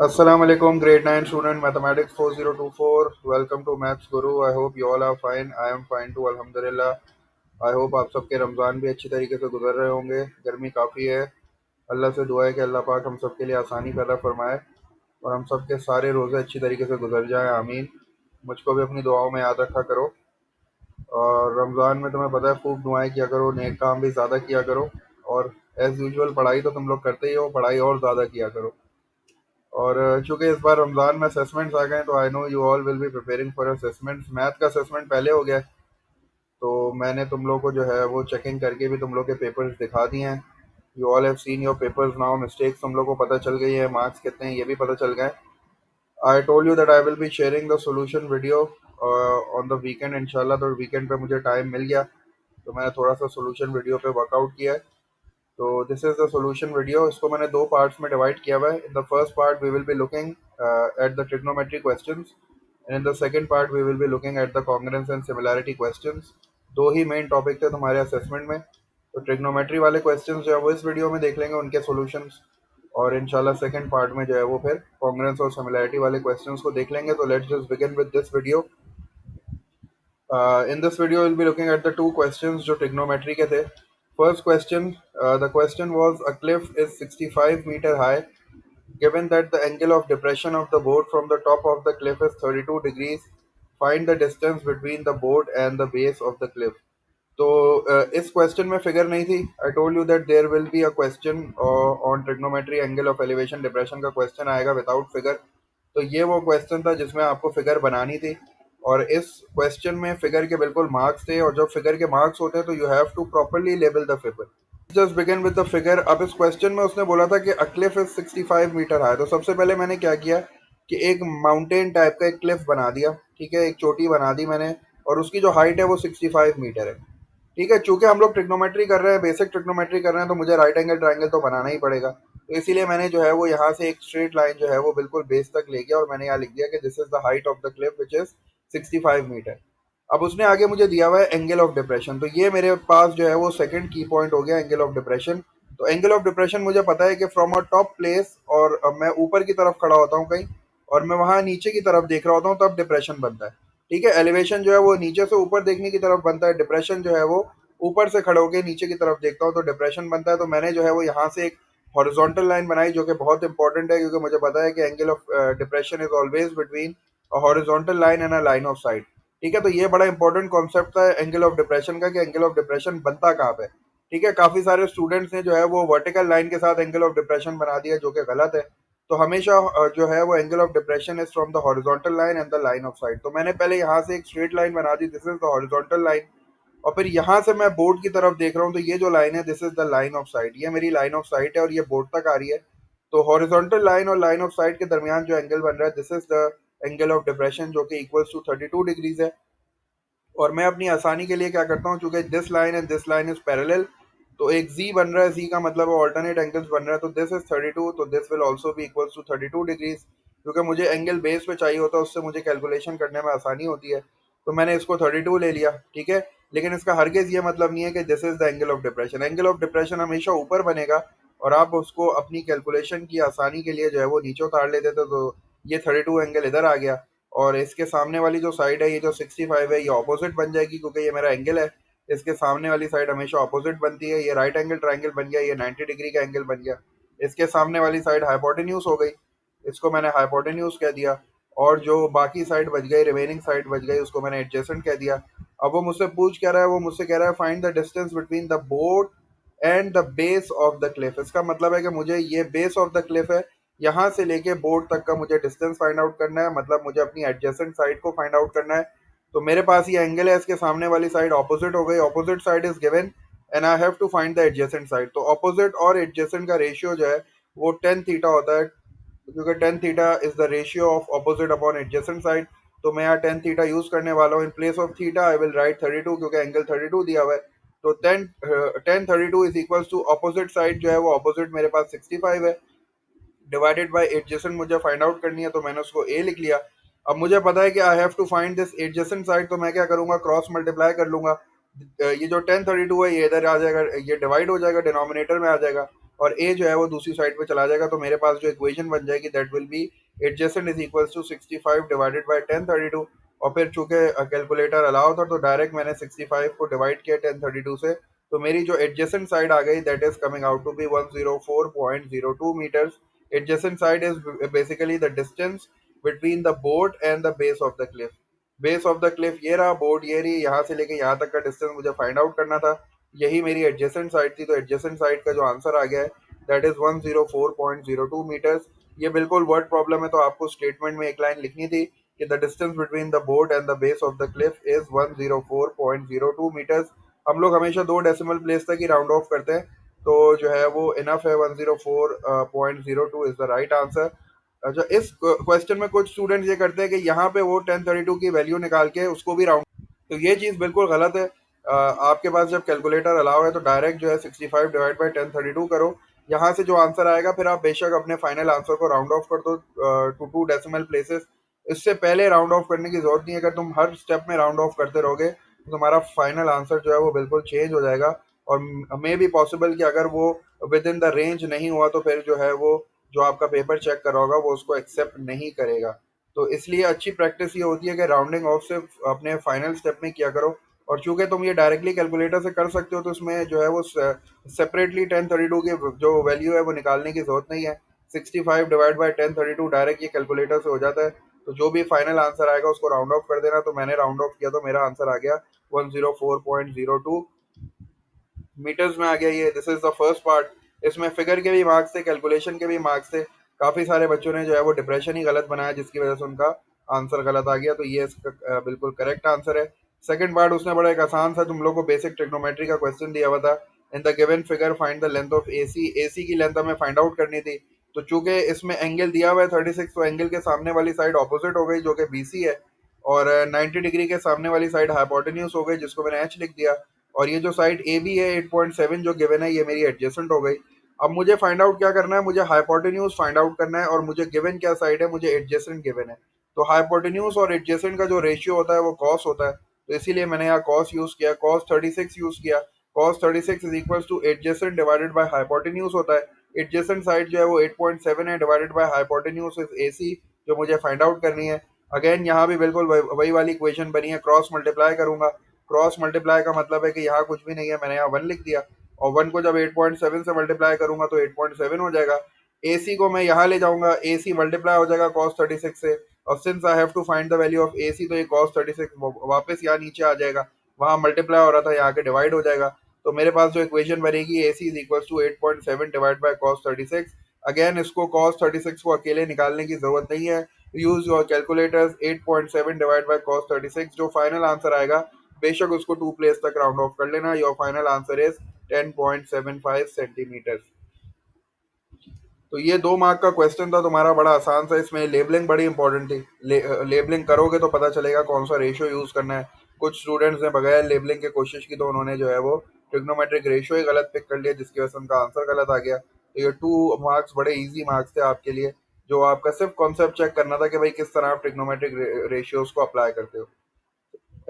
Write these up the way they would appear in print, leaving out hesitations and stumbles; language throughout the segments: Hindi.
Assalamu alaikum, grade 9 student, mathematics 4024. Welcome to Maths Guru. I hope you all are fine. I am fine too, alhamdulillah. I hope आप सबके रमज़ान भी अच्छी तरीके से गुजर रहे होंगे। गर्मी काफ़ी है। अल्लाह से दुआ है कि अल्लाह पाक हम सब के लिए आसानी पैदा फरमाए और हम सब के सारे रोज़े अच्छी तरीके से गुजर जाएं, आमीन। मुझको भी अपनी दुआओं में याद रखा करो। और रमज़ान में तुम्हें पता है खूब दुआएं किया करो, नेक काम भी ज़्यादा किया करो। और एज़ यूजुअल पढ़ाई तो तुम लोग करते ही हो, पढ़ाई और ज़्यादा किया करो। और चूंकि इस बार रमज़ान में असेसमेंट्स आ गए हैं, तो I know you all will be preparing for assessments. Math का असेसमेंट पहले हो गया है, तो मैंने तुम लोग को जो है वो चेकिंग करके भी तुम लोग के पेपर्स दिखा दिए हैं। You all have seen your papers now. Mistakes तुम लोग को पता चल गई है, मार्क्स कितने हैं ये भी पता चल गए। आई told you that I will be sharing the solution video on the weekend इंशाल्लाह। तो वीकेंड पे मुझे टाइम मिल गया, तो मैंने थोड़ा सा सोल्यूशन वीडियो पे वर्कआउट किया है। तो this is the solution video. इसको मैंने दो पार्ट्स में डिवाइड किया हुआ है। In the first part we will be looking at the trigonometry questions, and in the second part we will be looking at the congruence and similarity questions. दो ही मेन टॉपिक थे तुम्हारे असेसमेंट में। तो ट्रिग्नोमेट्री वाले क्वेश्चंस जो है वो इस वीडियो में देख लेंगे, उनके सॉल्यूशंस। और इंशाल्लाह सेकंड पार्ट में जो है वो फिर कॉन्ग्रुएंस और सिमिलैरिटी वाले क्वेश्चंस को देख लेंगे। तो let's just begin with this video. In this video, we'll be looking at the two questions जो trigonometry के थे. First question, the question was a cliff is 65-meter high. Given that the angle of depression of the board from the top of the cliff is 32 degrees, find the distance between the board and the base of the cliff. तो इस क्वेश्चन में फिगर नहीं थी। I told you that there will be a question on trigonometry angle of elevation depression का क्वेश्चन आएगा विदाउट फिगर। तो ये वो क्वेश्चन था जिसमें आपको फिगर बनानी थी, और इस क्वेश्चन में फिगर के बिल्कुल मार्क्स थे। और जब फिगर के मार्क्स होते हैं तो you have to properly label the figure. Just begin with the figure. अब इस क्वेश्चन में उसने बोला था कि a cliff is 65 meter high. तो सबसे पहले मैंने क्या किया कि एक माउंटेन टाइप का एक क्लिफ बना दिया, ठीक है, एक चोटी बना दी मैंने। और उसकी जो हाइट है वो 65 मीटर है, ठीक है। चूंकि हम लोग ट्रिग्नोमेट्री कर रहे हैं, बेसिक ट्रिग्नोमेट्री कर रहे हैं, तो मुझे राइट एंगल ट्रायंगल तो बनाना ही पड़ेगा। तो इसीलिए मैंने जो है वो यहाँ से एक स्ट्रेट लाइन जो है वो बिल्कुल बेस तक ले गया, और मैंने यहाँ लिख दिया कि this is the height of the cliff which is 65 meter. अब उसने आगे मुझे दिया हुआ है एंगल ऑफ डिप्रेशन। तो ये मेरे पास जो है वो सेकंड की पॉइंट हो गया, एंगल ऑफ डिप्रेशन। तो एंगल ऑफ डिप्रेशन मुझे पता है कि फ्रॉम अ टॉप प्लेस, और अब मैं ऊपर की तरफ खड़ा होता हूँ कहीं, और मैं वहां नीचे की तरफ देख रहा होता हूँ, तब डिप्रेशन बनता है, ठीक है। एलिवेशन जो है वो नीचे से ऊपर देखने की तरफ बनता है, डिप्रेशन जो है वो ऊपर से खड़े होकर नीचे की तरफ देखता हूँ तो डिप्रेशन बनता है। तो मैंने जो है वो यहाँ से एक हॉरिजॉन्टल लाइन बनाई, जो कि बहुत इंपॉर्टेंट है, क्योंकि मुझे पता है कि angle of depression is always between a horizontal line and a line of site, ठीक है। तो ये बड़ा इंपॉर्टेंट कॉन्सेप्ट था एंगल ऑफ डिप्रेशन का, कि एंगल ऑफ डिप्रेशन बनता कहाँ पे, ठीक है। काफी सारे स्टूडेंट्स ने जो है वो वर्टिकल लाइन के साथ एंगल ऑफ डिप्रेशन बना दिया, जो कि गलत है। तो हमेशा जो है वो angle of depression is from the horizontal line and the line of sight. तो मैंने पहले यहाँ से एक स्ट्रेट लाइन बना दी, this is the horizontal line. और फिर यहाँ से मैं बोर्ड की तरफ देख रहा हूँ, तो ये जो लाइन है this is the line of site, ये मेरी लाइन ऑफ साइट है और ये बोर्ड तक आ रही है। तो हॉरिजॉन्टल लाइन और लाइन ऑफ साइट के दरमियान जो एंगल बन रहा है this is the angle of depression, जो कि इक्वल्स टू 32 डिग्रीज है। और मैं अपनी आसानी के लिए क्या करता हूँ, चूंकि this line and this line is parallel, तो एक z बन रहा है, z का मतलब ऑल्टरनेट एंगल्स बन रहा है। तो दिस इज 32, तो this will also be equals to 32 degrees. क्योंकि मुझे एंगल बेस पे चाहिए होता है, उससे मुझे कैलकुलेशन करने में आसानी होती है। तो मैंने इसको 32 ले लिया, ठीक है। लेकिन इसका हरगिज ये मतलब नहीं है कि this is the angle of depression. Angle of depression हमेशा ऊपर बनेगा, और आप उसको अपनी कैलकुलेशन की आसानी के लिए जो है वो नीचे उतार लेते थे। तो ये 32 एंगल इधर आ गया, और इसके सामने वाली जो साइड है, ये जो 65 है, ये ऑपोजिट बन जाएगी, क्योंकि ये मेरा एंगल है। इसके सामने वाली साइड हमेशा ऑपोजिट बनती है। ये राइट एंगल ट्रायंगल बन गया, ये 90 डिग्री का एंगल बन गया। इसके सामने वाली साइड हाइपोटेन्यूज हो गई, इसको मैंने हाइपोटेन्यूज कह दिया। और जो बाकी साइड बच गई, रिमेनिंग साइड बच गई, उसको मैंने एडजेसेंट कह दिया। अब वो मुझसे पूछ क्या रहा है, वो मुझसे कह रहा है find the distance between the board and the base of the Cliff. इसका मतलब है कि मुझे ये बेस ऑफ द क्लिफ है, यहाँ से लेके बोर्ड तक का मुझे डिस्टेंस फाइंड आउट करना है, मतलब मुझे अपनी एडजेसेंट साइड को फाइंड आउट करना है। तो मेरे पास ये एंगल है, इसके सामने वाली साइड ऑपोजिट हो गई, opposite side is given, and I have to find the adjacent side. तो ऑपोजिट और एडजेसेंट का रेशियो जो है वो टेन थीटा होता है, क्योंकि tan theta is the ratio of opposite upon adjacent side. तो मैं यहाँ टेन थीटा यूज करने वाला हूँ। In place of theta I will write 32, क्योंकि एंगल 32 दिया हुआ है। तो tan 32 is equals to opposite side जो है वो ऑपोजिट मेरे पास 65 है, डिवाइडेड बाय एडजेसेंट मुझे फाइंड आउट करनी है, तो मैंने उसको ए लिख लिया। अब मुझे पता है कि I have to find this adjacent side, तो मैं क्या करूंगा, क्रॉस मल्टीप्लाई कर लूंगा। ये जो 1032 है ये इधर आ जाएगा, ये डिवाइड हो जाएगा, डिनोमिनेटर में आ जाएगा। और ए जो है वो दूसरी साइड पे चला जाएगा, तो मेरे पास जो इक्वेशन बन जाएगी that will be adjacent is equals to 65 divided by 1032। और फिर चूंकि कैलकुलेटर अलाउ था तो डायरेक्ट मैंने 65 को डिवाइड किया 1032 से, तो मेरी जो एडजेसेंट साइड आ गई that is coming out to be 104.02 meters. Adjacent side is basically the distance between the board and the base of the cliff. Base of the cliff ये रहा, बोर्ड ये रही, यहाँ से लेके यहाँ तक का डिस्टेंस मुझे फाइंड आउट करना था। यही मेरी एडजेसेंट साइड थी, तो एडजेसेंट साइड का जो आंसर आ गया है दैट इज 104.02 मीटर्स। ये बिल्कुल वर्ड प्रॉब्लम है, तो आपको स्टेटमेंट में एक लाइन लिखनी थी कि the distance between the board and the base of the cliff is 104.02 meters. हम लोग हमेशा दो डेसिमल प्लेस तक ही राउंड ऑफ करते हैं, तो जो है वो इनफ है। 104.02 इज द राइट आंसर। अच्छा, इस क्वेश्चन में कुछ स्टूडेंट्स ये करते हैं कि यहाँ पे वो 1032 की वैल्यू निकाल के उसको भी राउंड, तो ये चीज़ बिल्कुल गलत है। आपके पास जब कैलकुलेटर अलाउ है तो डायरेक्ट जो है 65 डिवाइड बाई 1032 करो, यहाँ से जो आंसर आएगा फिर आप बेशक अपने फाइनल आंसर को राउंड ऑफ कर दो टू टू डेसिमल प्लेसेस। इससे पहले राउंड ऑफ करने की जरूरत नहीं है। अगर तुम हर स्टेप में राउंड ऑफ करते रहोगे तो तुम्हारा फाइनल आंसर जो है वो बिल्कुल चेंज हो जाएगा। और मे भी पॉसिबल कि अगर वो विद इन द रेंज नहीं हुआ तो फिर जो है वो जो आपका पेपर चेक कर रहा होगा वो उसको एक्सेप्ट नहीं करेगा। तो इसलिए अच्छी प्रैक्टिस ये होती है कि राउंडिंग ऑफ से अपने फाइनल स्टेप में किया करो। और चूंकि तुम ये डायरेक्टली कैलकुलेटर से कर सकते हो तो इसमें जो है वो सेपरेटली 1032 की जो वैल्यू है वो निकालने की जरूरत नहीं है। 65 डिवाइड बाई 1032 डायरेक्ट ये कैलकुलेटर से हो जाता है। तो जो भी फाइनल आंसर आएगा उसको राउंड ऑफ कर देना। तो मैंने राउंड ऑफ किया तो मेरा आंसर आ गया 104.02 मीटर्स में आ गया। ये this is the first part. इसमें फिगर के भी मार्क्स थे, कैलकुलेशन के भी मार्क्स थे। काफी सारे बच्चों ने जो है वो डिप्रेशन ही गलत बनाया जिसकी वजह से उनका आंसर गलत आ गया, तो ये इसका बिल्कुल करेक्ट आंसर है। सेकंड पार्ट उसने बड़ा एक आसान सा तुम लोग को बेसिक ट्रिग्नोमेट्री का क्वेश्चन दिया हुआ था। In the given figure find the length of AC. AC की लेंथ हमें फाइंड आउट करनी थी। तो चूंकि इसमें एंगल दिया हुआ है 36, तो एंगल के सामने वाली साइड ऑपोजिट हो गई जो कि बीसी है, और 90 डिग्री के सामने वाली साइड हाइपोटेन्यूज हो गई जिसको मैंने एच लिख दिया। और ये जो साइड ए बी है 8.7 जो गिवन है ये मेरी एडजेसेंट हो गई। अब मुझे फाइंड आउट क्या करना है, मुझे हाइपोटेन्यूज फाइंड आउट करना है, और मुझे गिवन क्या साइड है, मुझे एडजेसेंट गिवन है। तो हाइपोटेन्यूज और एडजेसेंट का जो रेशियो होता है वो कॉस होता है, तो इसीलिए मैंने यहाँ कॉस यूज किया, कॉस 36 यूज किया। Cos 36 is equal two adjacent divided by hypotenuse होता है। एडजेसेंट साइड जो है वो 8.7 है, divided by hypotenuse is AC जो मुझे फाइंड आउट करनी है। अगेन यहाँ भी बिल्कुल वही वाली इक्वेशन बनी है, क्रॉस मल्टीप्लाई करूंगा। क्रॉस मल्टीप्लाई का मतलब है कि यहाँ कुछ भी नहीं है, मैंने यहाँ 1 लिख दिया, और 1 को जब 8.7 से मल्टीप्लाई करूंगा तो 8.7 हो जाएगा। AC को मैं यहाँ ले जाऊंगा, AC मल्टीप्लाई हो जाएगा cos 36 से, और since I have to find the value of AC तो ये cos 36 वापस यहाँ नीचे आ जाएगा। वहाँ मल्टीप्लाई हो रहा था, यहाँ के डिवाइड हो जाएगा। तो मेरे पास जो इक्वेशन बनेगी AC is equal to 8.7 divide by cos 36। Again इसको cos 36 को अकेले निकालने की जरूरत नहीं है, use your calculators. 8.7 divide by cos 36 जो फाइनल आंसर आएगा बेशक उसको टू प्लेस तक राउंड ऑफ कर लेना। Your final answer is 10.75 centimetre. तो ये 2 मार्क का क्वेश्चन था तुम्हारा, बड़ा आसान था। इसमें लेबलिंग बड़ी इंपॉर्टेंट थी। लेबलिंग करोगे तो पता चलेगा कौन सा रेशियो यूज करना है। कुछ स्टूडेंट्स ने बगैर लेबलिंग की कोशिश की तो उन्होंने जो है वो ट्रिग्नोमेट्रिक रेशियो ही गलत पिक कर लिया जिसकी वजह से उनका आंसर गलत आ गया। तो ये 2 मार्क्स बड़े इजी मार्क्स थे आपके लिए, जो आपका सिर्फ कॉन्सेप्ट चेक करना था कि भाई किस तरह आप ट्रिग्नोमेट्रिक रेशियोज को अप्लाई करते हो।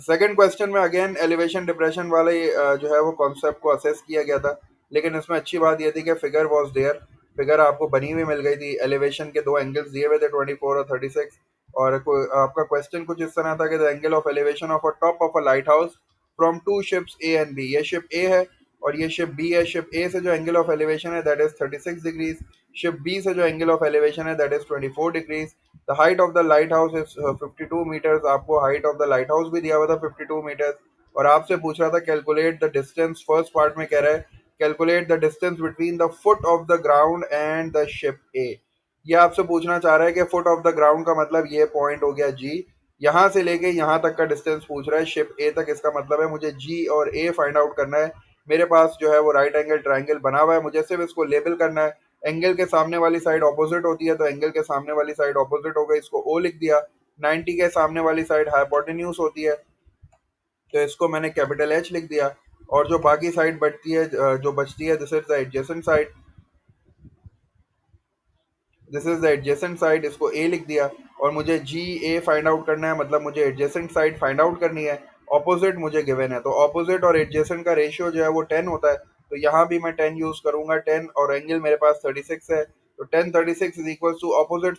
सेकंड क्वेश्चन में अगेन एलिवेशन डिप्रेशन वाले जो है वो कॉन्सेप्ट को असेस किया गया था, लेकिन इसमें अच्छी बात ये थी कि फिगर वाज देयर। फिगर आपको बनी हुई मिल गई थी, एलिवेशन के दो एंगल्स दिए हुए थे 24 और 36। और आपका क्वेश्चन कुछ इस तरह था कि the angle of elevation of a top of a lighthouse from two ships A and B. ये शिप ए है और ये शिप बी है। शिप ए से जो एंगल ऑफ एलिवेशन है that is 36 degrees. Ship B से जो एंगल ऑफ एलिवेशन है that is 24 degrees. The height of the lighthouse is 52 metres. आपको height of the lighthouse भी दिया हुआ था 52 मीटर्स। और आपसे पूछ रहा था calculate the distance, first part में कह रहा है calculate the distance between the foot of the ground and the ship A. ये आपसे पूछना चाह रहा है कि फुट ऑफ द ग्राउंड का मतलब ये पॉइंट हो गया जी, यहाँ से लेके यहाँ तक का डिस्टेंस पूछ रहा है शिप ए तक। इसका मतलब है मुझे जी और ए फाइंड आउट करना है। मेरे पास जो है वो राइट एंगल ट्राइंगल बना हुआ है, मुझे सिर्फ इसको लेबल करना है। एंगल के सामने वाली साइड ऑपोजिट होती है, तो एंगल के सामने वाली साइड ऑपोजिट हो गई, इसको ओ लिख दिया। 90 के सामने वाली साइड हाइपोटेन्यूज होती है, तो इसको मैंने कैपिटल एच लिख दिया। और जो बाकी साइड बचती है जो बचती है this is the adjacent side. This is the adjacent side, इसको ए लिख दिया। और मुझे जी ए फाइंड आउट करना है, मतलब मुझे एडजेसेंट साइड फाइंड आउट करनी है। ऑपोजिट मुझे गिवन है, तो ऑपोजिट और एडजेसेंट का रेशियो जो है वो 10 होता है। तो यहाँ भी मैं 10 यूज करूंगा, 10, और एंगल मेरे पास 36 है, तो 1036 is equal to opposite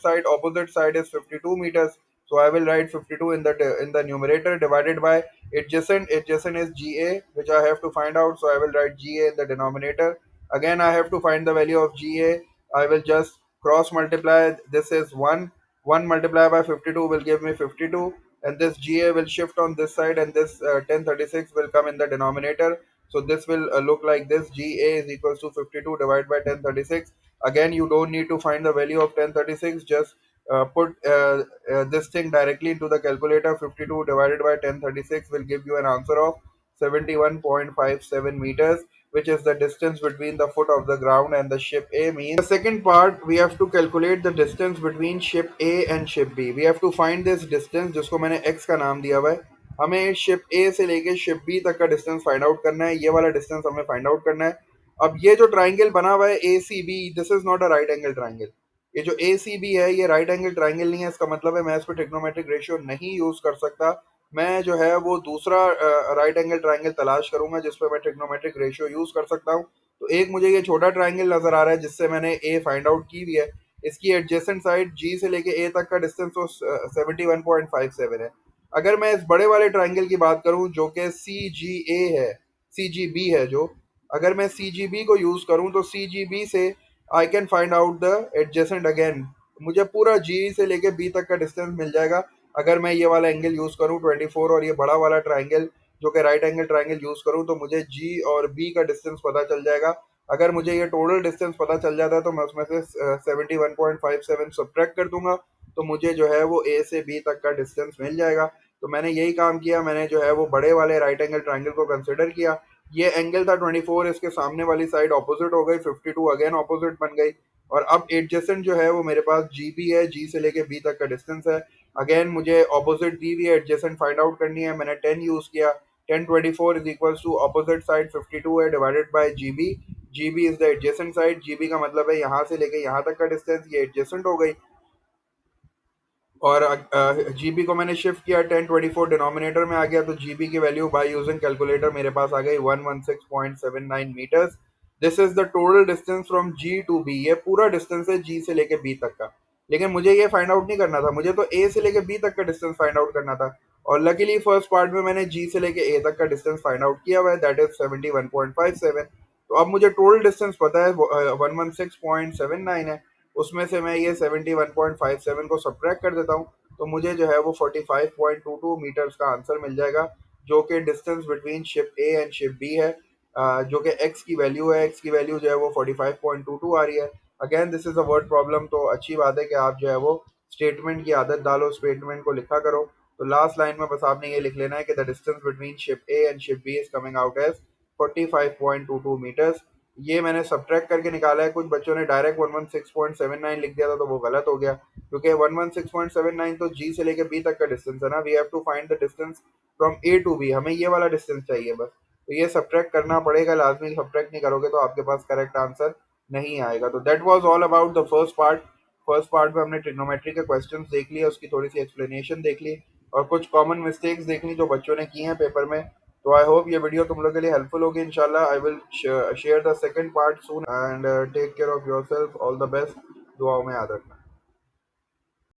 side is 52 meters. So I will write 52 in the numerator divided by adjacent. Adjacent is GA, which I have to find out. So I will write GA in the denominator. Again, I have to find the value of GA. I will just cross multiply. This is 1. 1 multiplied by 52 will give me 52, and this GA will shift on this side, and this 1036 will come in the denominator. So this will look like this: GA is equals to 52 divided by 1036. Again, you don't need to find the value of 1036, just put this thing directly into the calculator. 52 divided by 1036 will give you an answer of 71.57 meters, which is the distance between the foot of the ground and the ship A. Means the second part, we have to calculate the distance between ship A and ship B. We have to find this distance, जिसको मैंने x का नाम दिया हुआ है. हमें शिप ए से लेके शिप बी तक का डिस्टेंस फाइंड आउट करना है. ये वाला डिस्टेंस हमें फाइंड आउट करना है. अब ये जो ट्राइंगल बना हुआ है A C B, this is not a right angle triangle. ये जो ए सी बी है, ये राइट एंगल ट्राइंगल नहीं है. इसका मतलब है मैं इस पर ट्रिग्नोमेट्रिक रेशियो नहीं यूज कर सकता. मैं जो है वो दूसरा राइट एंगल ट्राइंगल तलाश करूंगा जिस पर मैं ट्रिग्नोमेट्रिक रेशियो यूज कर सकता हूँ. तो एक मुझे ये छोटा ट्राइंगल नजर आ रहा है जिससे मैंने ए फाइंड आउट की हुई है. इसकी एडजेसेंट साइड जी से लेके ए तक का डिस्टेंस तो 71.57 है. अगर मैं इस बड़े वाले ट्राइंगल की बात करूं जो कि सी जी ए है, सी जी बी है जो, अगर मैं सी जी बी को यूज करूं तो सी जी बी से I can find out the adjacent. Again मुझे पूरा जी से लेके बी तक का डिस्टेंस मिल जाएगा अगर मैं ये वाला एंगल यूज करूं 24, और ये बड़ा वाला ट्राइंगल जो कि राइट एंगल ट्राइंगल यूज करूं, तो मुझे जी और बी का डिस्टेंस पता चल जाएगा. अगर मुझे ये टोटल डिस्टेंस पता चल जाता है तो मैं उसमें से 71.57 सब्ट्रैक्ट कर दूंगा, तो मुझे जो है वो ए से बी तक का डिस्टेंस मिल जाएगा. तो मैंने यही काम किया. मैंने जो है वो बड़े वाले राइट एंगल ट्राइंगल को कंसिडर किया. ये एंगल था 24, इसके सामने वाली साइड ऑपोजिट हो गई, 52 अगेन ऑपोजिट बन गई. और अब एडजेसेंट जो है वो मेरे पास जी बी है, जी से लेके बी तक का डिस्टेंस है. अगेन मुझे ऑपोजिट दी हुई है, एडजेसेंट फाइंड आउट करनी है. मैंने 10 यूज किया. 1024 is equal to opposite side 52 है divided by G B. G B is the adjacent side. G B का मतलब है यहाँ से लेके यहाँ तक का डिस्टेंस, ये एडजेसेंट हो गई. और जीबी को मैंने शिफ्ट किया, 1024 डिनोमिनेटर में आ गया, तो जीबी की वैल्यू बाय यूजिंग कैलकुलेटर मेरे पास आ गई 116.79 meters. This is the total distance from G to B. ये पूरा डिस्टेंस है जी से लेके बी तक का. लेकिन मुझे ये फाइंड आउट नहीं करना था, मुझे तो ए से लेके बी तक का डिस्टेंस फाइंड आउट करना था. और लकीली फर्स्ट पार्ट में मैंने जी से लेके ए तक का डिस्टेंस फाइंड आउट किया हुआ है, दैट इज 71.57. तो अब मुझे टोटल डिस्टेंस पता है 116.79 है. उसमें से मैं ये 71.57 को सब्ट्रैक्ट कर देता हूँ, तो मुझे जो है वो 45.22 मीटर्स का आंसर मिल जाएगा, जो कि distance between ship A and ship B है. जो कि एक्स की वैल्यू है, एक्स की वैल्यू जो है वो 45.22 आ रही है. Again this is a word problem, तो अच्छी बात है कि आप जो है वो स्टेटमेंट की आदत डालो, स्टेटमेंट को लिखा करो. तो लास्ट लाइन में बस आपने ये लिख लेना है कि the distance between ship A and ship B is coming out as 45.22 meters. ये मैंने सब्ट्रैक्ट करके निकाला है. कुछ बच्चों ने डायरेक्ट 116.79 लिख दिया था, तो वो गलत हो गया, क्योंकि 116.79 तो जी से लेके बी तक का डिस्टेंस है ना. We have to find the distance from A to B. हमें ये वाला डिस्टेंस चाहिए बस. तो ये सब्ट्रैक्ट करना पड़ेगा लाजमी. सब्ट्रैक्ट नहीं करोगे तो आपके पास करेक्ट आंसर नहीं आएगा. तो that was all about the first part. First part में हमने ट्रिग्नोमेट्री के क्वेश्चंस देख लिए, उसकी थोड़ी सी एक्सप्लेनेशन देख ली, और कुछ कॉमन मिस्टेक्स देख ली जो बच्चों ने की हैं पेपर में. तो आई होप ये वीडियो तुम लोग के लिए हेल्पफुल होगी. इंशाल्लाह I will share the second part soon, and take care of yourself. All the best. दुआओं में याद रखना.